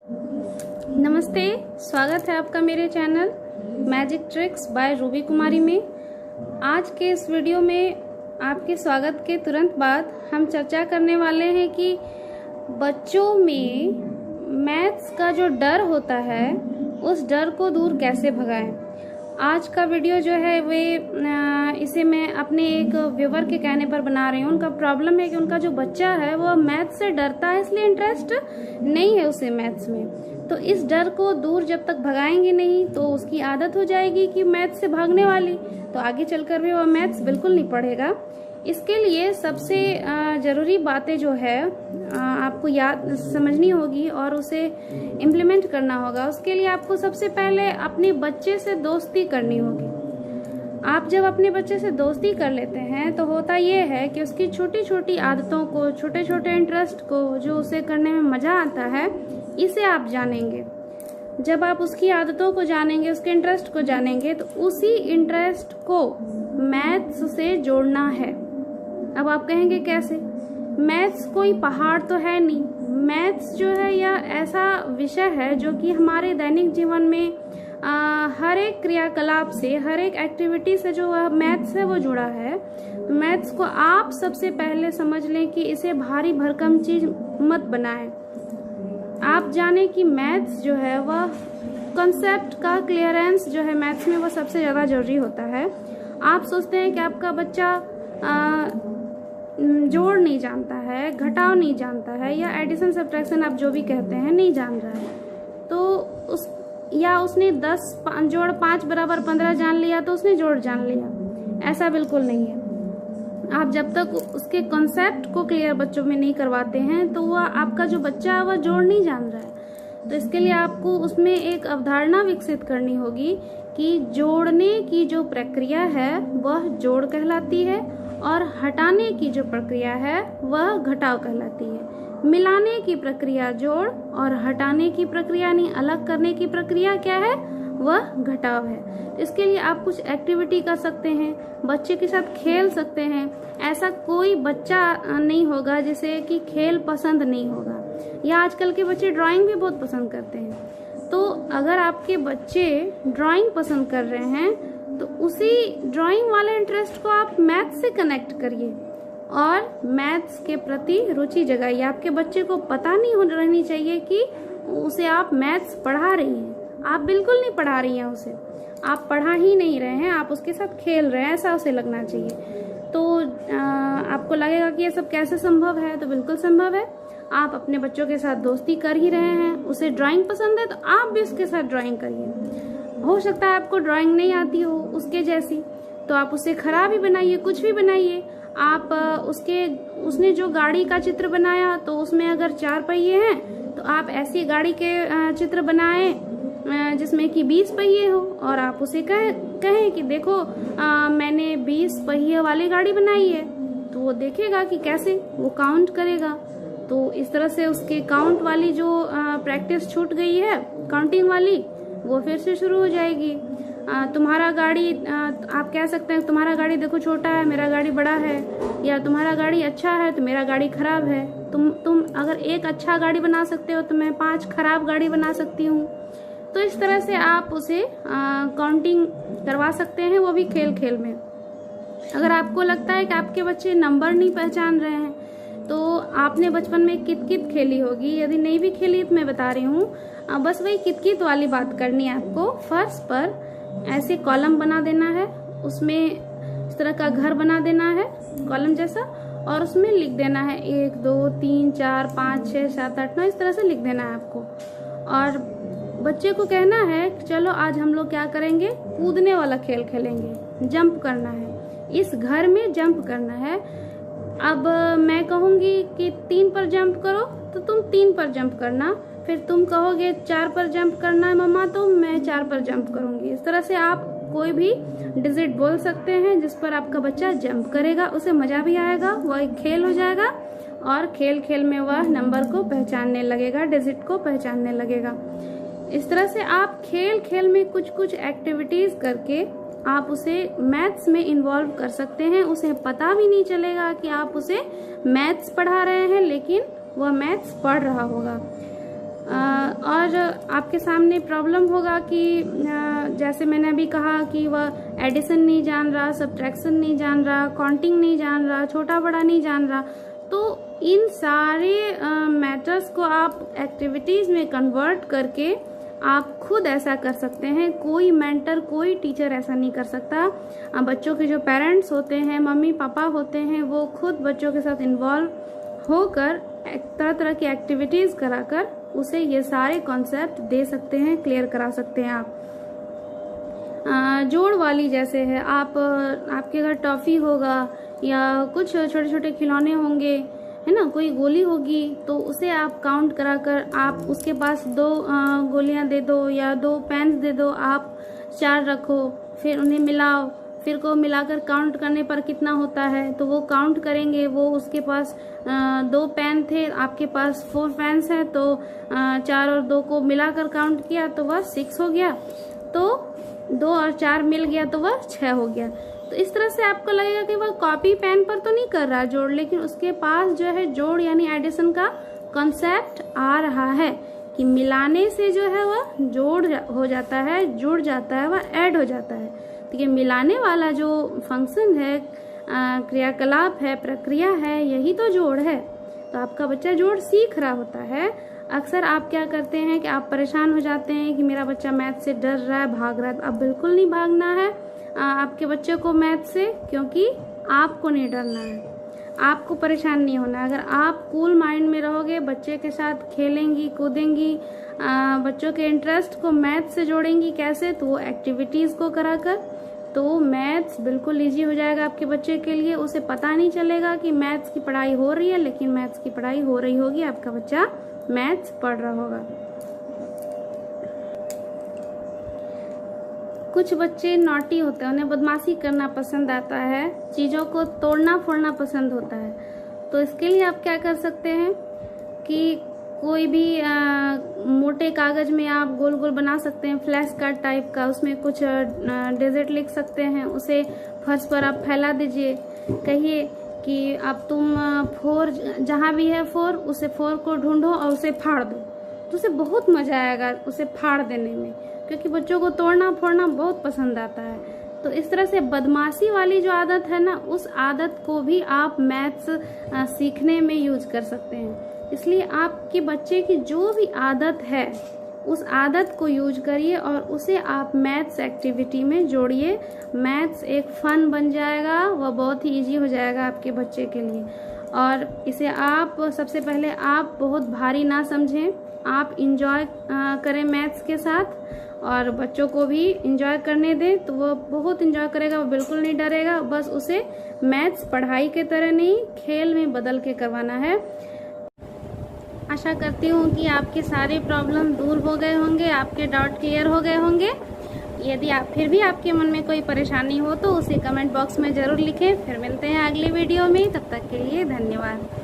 नमस्ते, स्वागत है आपका मेरे channel magic tricks by Ruby Kumari में। आज के इस वीडियो में आपके स्वागत के तुरंत बाद हम चर्चा करने वाले हैं कि बच्चों में मैथ्स का जो डर होता है उस डर को दूर कैसे भगाएं। आज का वीडियो जो है इसे मैं अपने एक व्यूवर के कहने पर बना रही हूँ। उनका प्रॉब्लम है कि उनका जो बच्चा है वो मैथ्स से डरता है, इसलिए इंटरेस्ट नहीं है उसे मैथ्स में। तो इस डर को दूर जब तक भगाएंगे नहीं तो उसकी आदत हो जाएगी कि मैथ्स से भागने वाली, तो आगे चलकर भी वो मैथ्स बिल्कुल नहीं पढ़ेगा। इसके लिए सबसे ज़रूरी बातें जो है आपको याद समझनी होगी और उसे इम्प्लीमेंट करना होगा। उसके लिए आपको सबसे पहले अपने बच्चे से दोस्ती करनी होगी। आप जब अपने बच्चे से दोस्ती कर लेते हैं तो होता ये है कि उसकी छोटी छोटी आदतों को, छोटे छोटे इंटरेस्ट को, जो उसे करने में मज़ा आता है, इसे आप जानेंगे। जब आप उसकी आदतों को जानेंगे, उसके इंटरेस्ट को जानेंगे, तो उसी इंटरेस्ट को मैथ्स से जोड़ना है। अब आप कहेंगे कैसे? मैथ्स कोई पहाड़ तो है नहीं। मैथ्स जो है यह ऐसा विषय है जो कि हमारे दैनिक जीवन में हर एक क्रियाकलाप से, हर एक एक्टिविटी से जो मैथ्स है वो जुड़ा है। तो मैथ्स को आप सबसे पहले समझ लें कि इसे भारी भरकम चीज मत बनाएं। आप जाने कि मैथ्स जो है वह कॉन्सेप्ट का क्लियरेंस जो है मैथ्स में वो सबसे ज़्यादा जरूरी होता है। आप सोचते हैं कि आपका बच्चा जोड़ नहीं जानता है, घटाव नहीं जानता है, या एडिशन सब्ट्रैक्शन आप जो भी कहते हैं नहीं जान रहा है, तो उसने 10 जोड़ 5 बराबर 15 जान लिया तो उसने जोड़ जान लिया। ऐसा बिल्कुल नहीं है। आप जब तक उसके कॉन्सेप्ट को क्लियर बच्चों में नहीं करवाते हैं तो वह आपका जो बच्चा है वह जोड़ नहीं जान रहा है। तो इसके लिए आपको उसमें एक अवधारणा विकसित करनी होगी कि जोड़ने की जो प्रक्रिया है वह जोड़ कहलाती है और हटाने की जो प्रक्रिया है वह घटाव कहलाती है। मिलाने की प्रक्रिया जोड़ और हटाने की प्रक्रिया यानी अलग करने की प्रक्रिया क्या है? वह घटाव है। इसके लिए आप कुछ एक्टिविटी कर सकते हैं, बच्चे के साथ खेल सकते हैं। ऐसा कोई बच्चा नहीं होगा जिसे कि खेल पसंद नहीं होगा, या आजकल के बच्चे ड्राइंग भी बहुत पसंद करते हैं। तो अगर आपके बच्चे ड्राइंग पसंद कर रहे हैं तो उसी ड्राइंग वाले इंटरेस्ट को आप मैथ्स से कनेक्ट करिए और मैथ्स के प्रति रुचि जगाइए। आपके बच्चे को पता नहीं रहनी चाहिए कि उसे आप मैथ्स पढ़ा रही हैं। आप बिल्कुल नहीं पढ़ा रही हैं उसे, आप पढ़ा ही नहीं रहे हैं, आप उसके साथ खेल रहे हैं, ऐसा उसे लगना चाहिए। तो आपको लगेगा कि ये सब कैसे संभव है? तो बिल्कुल संभव है। आप अपने बच्चों के साथ दोस्ती कर ही रहे हैं, उसे ड्राइंग पसंद है तो आप भी उसके साथ ड्राइंग करिए। हो सकता है आपको ड्राइंग नहीं आती हो उसके जैसी, तो आप उसे खराब ही बनाइए, कुछ भी बनाइए। आप उसने जो गाड़ी का चित्र बनाया तो उसमें अगर 4 पहिए हैं तो आप ऐसी गाड़ी के चित्र बनाएं जिसमें कि 20 पहिए हो, और आप उसे कहें कि देखो मैंने 20 पहिए वाली गाड़ी बनाई है। तो वो देखेगा कि कैसे, वो काउंट करेगा। तो इस तरह से उसके काउंट वाली जो प्रैक्टिस छूट गई है, काउंटिंग वाली, वो फिर से शुरू हो जाएगी। तुम्हारा गाड़ी, आप कह सकते हैं तुम्हारा गाड़ी देखो छोटा है, मेरा गाड़ी बड़ा है, या तुम्हारा गाड़ी अच्छा है तो मेरा गाड़ी खराब है। तुम अगर एक अच्छा गाड़ी बना सकते हो तो मैं 5 खराब गाड़ी बना सकती हूँ। तो इस तरह से आप उसे काउंटिंग करवा सकते हैं, वो भी खेल खेल में। अगर आपको लगता है कि आपके बच्चे नंबर नहीं पहचान रहे हैं तो आपने बचपन में कित-कित खेली होगी। यदि नहीं भी खेली तो मैं बता रही हूँ, बस वही कित-कित वाली बात करनी है आपको। फर्श पर ऐसे कॉलम बना देना है, उसमें इस तरह का घर बना देना है कॉलम जैसा, और उसमें लिख देना है 1 2 3 4 5 6 7 8 9, इस तरह से लिख देना है आपको। और बच्चे को कहना है चलो आज हम लोग क्या करेंगे, कूदने वाला खेल खेलेंगे, जंप करना है, इस घर में जंप करना है। अब मैं कहूँगी कि 3 पर जंप करो तो तुम 3 पर जंप करना, फिर तुम कहोगे 4 पर जंप करना है मम्मा तो मैं 4 पर जंप करूंगी। इस तरह से आप कोई भी डिजिट बोल सकते हैं जिस पर आपका बच्चा जंप करेगा, उसे मजा भी आएगा, वह एक खेल हो जाएगा और खेल खेल में वह नंबर को पहचानने लगेगा, डिजिट को पहचानने लगेगा। इस तरह से आप खेल खेल में कुछ कुछ एक्टिविटीज करके आप उसे मैथ्स में इन्वॉल्व कर सकते हैं। उसे पता भी नहीं चलेगा कि आप उसे मैथ्स पढ़ा रहे हैं, लेकिन वह मैथ्स पढ़ रहा होगा। और आपके सामने प्रॉब्लम होगा कि जैसे मैंने अभी कहा कि वह एडिशन नहीं जान रहा, सब्ट्रैक्शन नहीं जान रहा, काउंटिंग नहीं जान रहा, छोटा बड़ा नहीं जान रहा। तो इन सारे मैटर्स को आप एक्टिविटीज़ में कन्वर्ट करके आप खुद ऐसा कर सकते हैं। कोई मेंटर, कोई टीचर ऐसा नहीं कर सकता। बच्चों के जो पेरेंट्स होते हैं, मम्मी पापा होते हैं, वो खुद बच्चों के साथ इन्वॉल्व होकर तरह तरह की एक्टिविटीज़ कराकर उसे ये सारे कॉन्सेप्ट दे सकते हैं, क्लियर करा सकते हैं आप। जोड़ वाली जैसे है, आपके घर टॉफ़ी होगा या कुछ छोटे छोटे खिलौने होंगे, है ना, कोई गोली होगी, तो उसे आप काउंट कराकर आप उसके पास 2 गोलियां दे दो या 2 पेन्स दे दो, आप 4 रखो, फिर उन्हें मिलाओ, फिर को मिलाकर काउंट करने पर कितना होता है तो वो काउंट करेंगे। वो उसके पास 2 पेन थे, आपके पास 4 पेन्स हैं, तो 4 और 2 को मिलाकर काउंट किया तो वह 6 हो गया, तो 2 और 4 मिल गया तो वह 6 हो गया। तो इस तरह से आपको लगेगा कि वह कॉपी पेन पर तो नहीं कर रहा जोड़, लेकिन उसके पास जो है जोड़ यानी एडिशन का कॉन्सेप्ट आ रहा है कि मिलाने से जो है वह जोड़ हो जाता है, जुड़ जाता है, वह ऐड हो जाता है। तो ये मिलाने वाला जो फंक्शन है, क्रियाकलाप है, प्रक्रिया है, यही तो जोड़ है। तो आपका बच्चा जोड़ सीख रहा होता है। अक्सर आप क्या करते हैं कि आप परेशान हो जाते हैं कि मेरा बच्चा मैथ से डर रहा है, भाग रहा है। अब बिल्कुल नहीं भागना है आपके बच्चे को मैथ से, क्योंकि आपको नहीं डरना है, आपको परेशान नहीं होना। अगर आप कूल माइंड में रहोगे, बच्चे के साथ खेलेंगी, कूदेंगी, बच्चों के इंटरेस्ट को मैथ से जोड़ेंगी, कैसे, तो वो एक्टिविटीज़ को कराकर, तो मैथ्स बिल्कुल ईजी हो जाएगा आपके बच्चे के लिए। उसे पता नहीं चलेगा कि मैथ्स की पढ़ाई हो रही है, लेकिन मैथ्स की पढ़ाई हो रही होगी, आपका बच्चा मैथ्स पढ़ रहा होगा। कुछ बच्चे नॉटी होते हैं, उन्हें बदमाशी करना पसंद आता है, चीज़ों को तोड़ना फोड़ना पसंद होता है। तो इसके लिए आप क्या कर सकते हैं कि कोई भी मोटे कागज में आप गोल गोल बना सकते हैं, फ्लैश कार्ड टाइप का, उसमें कुछ डिजिट लिख सकते हैं, उसे फर्श पर आप फैला दीजिए। कहिए कि अब तुम 4 जहाँ भी है 4, उसे 4 को ढूंढो और उसे फाड़ दो। तो उसे बहुत मजा आएगा उसे फाड़ देने में, क्योंकि बच्चों को तोड़ना फोड़ना बहुत पसंद आता है। तो इस तरह से बदमाशी वाली जो आदत है ना, उस आदत को भी आप मैथ्स सीखने में यूज कर सकते हैं। इसलिए आपके बच्चे की जो भी आदत है, उस आदत को यूज करिए और उसे आप मैथ्स एक्टिविटी में जोड़िए। मैथ्स एक फन बन जाएगा, वह बहुत ही इजी हो जाएगा आपके बच्चे के लिए। और इसे आप सबसे पहले आप बहुत भारी ना समझें, आप इंजॉय करें मैथ्स के साथ, और बच्चों को भी इंजॉय करने दें, तो वो बहुत इंजॉय करेगा, वो बिल्कुल नहीं डरेगा। बस उसे मैथ्स पढ़ाई के तरह नहीं, खेल में बदल के करवाना है। आशा करती हूँ कि आपके सारे प्रॉब्लम दूर हो गए होंगे, आपके डाउट क्लियर हो गए होंगे। यदि फिर भी आपके मन में कोई परेशानी हो तो उसे कमेंट बॉक्स में ज़रूर लिखें। फिर मिलते हैं अगली वीडियो में, तब तक के लिए धन्यवाद।